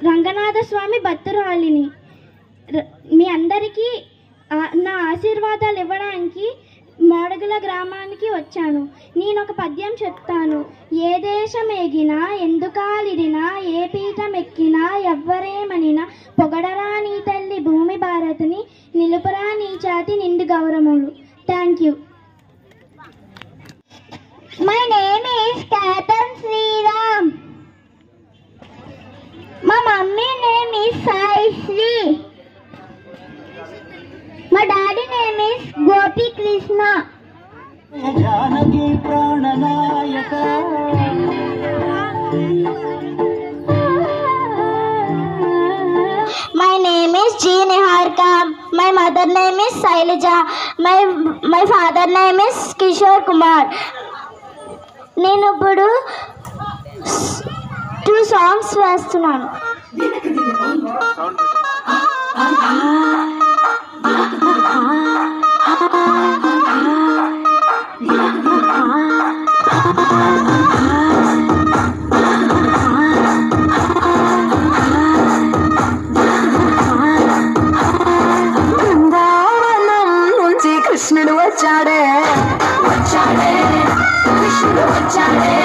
రంగనాథ స్వామి భక్తురాలిని. మీ అందరికీ నా ఆశీర్వాదాలు ఇవ్వడానికి మోడగుల గ్రామానికి వచ్చాను. నేను ఒక పద్యం చెప్తాను. ఏ దేశం ఎగినా ఎందుకాలిడినా ఏ పీఠం ఎక్కినా ఎవ్వరేమనినా పొగడరా నీ తల్లి భూమి భారతిని నిలుపురా నీ చాతి నిండు గౌరవములు. Thank you. My name is captain Sriram. My mummy name is Sai Sri. My daddy name is Gopi Krishna. Janaki Prananayaka. My name is G. Niharka. My mother name is Sailaja. My father name is Kishore Kumar. నేను ఇప్పుడు 2 songs వేస్తున్నాను. బృందావనం నుంచి కృష్ణుడు వచ్చాడే వచ్చాడే కృష్ణుడు వచ్చాడే.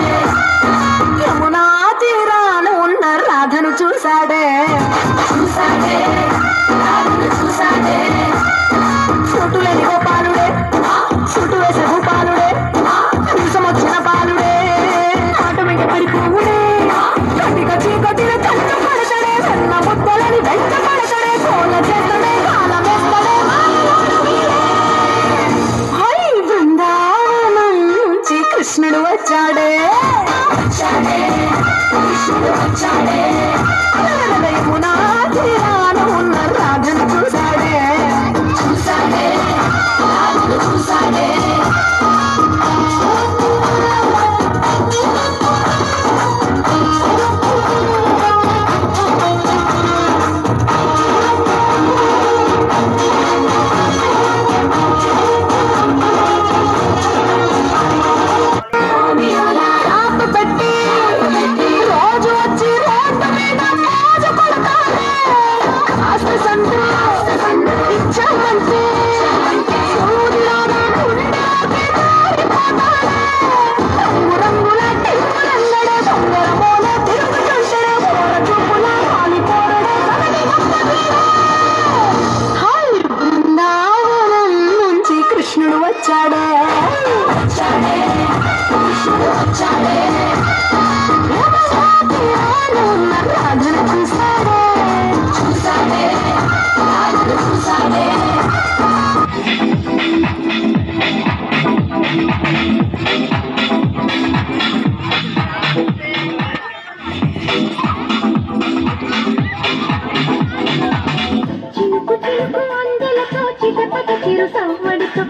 యమునా తీరాన ఉన్న రాధను చూసాడే చూసాడే రాధను చూసాడే. చుట్టు లేని గోపాలుడే చుట్టు వేసే గోపాలుడే నిమిషం వచ్చిన బాలుడే ఆట వెంట పడిపోవుడే కటిక చీకటిన కంట పడతాడే సన్న ముద్దలని వెంట పడతాడే కోల చేస్తాడే కాలం వేస్తాడే. హై బృందావనం నుంచి కృష్ణుడు వచ్చాడే వచ్చాడే కృష్ణుడు వచ్చాడే. యమునా తీరాన ఉన్న రాధను చూసాడే చూసాడే రాధను చూసాడే. రోజు వచ్చి రోడ్డు మీద మోజు కొడతాడే ఇచ్చామంటే సూర్యులోనే గుండెకి మారిపోతాడే. రంగు రంగుల టింగులందడే దొంగరమోనే తిరుగుతుంటాడే ఓర చూపుల కాలిపోరడే హై బృందావనం నుంచి కృష్ణుడు వచ్చాడే వచ్చాడే కృష్ణుడు వచ్చాడే. రాధను చూసాడే చూసాడే రాధను చూసాడే. చిలుకు చిలుకు అందలతో చిటపట చిరు సవ్వడితో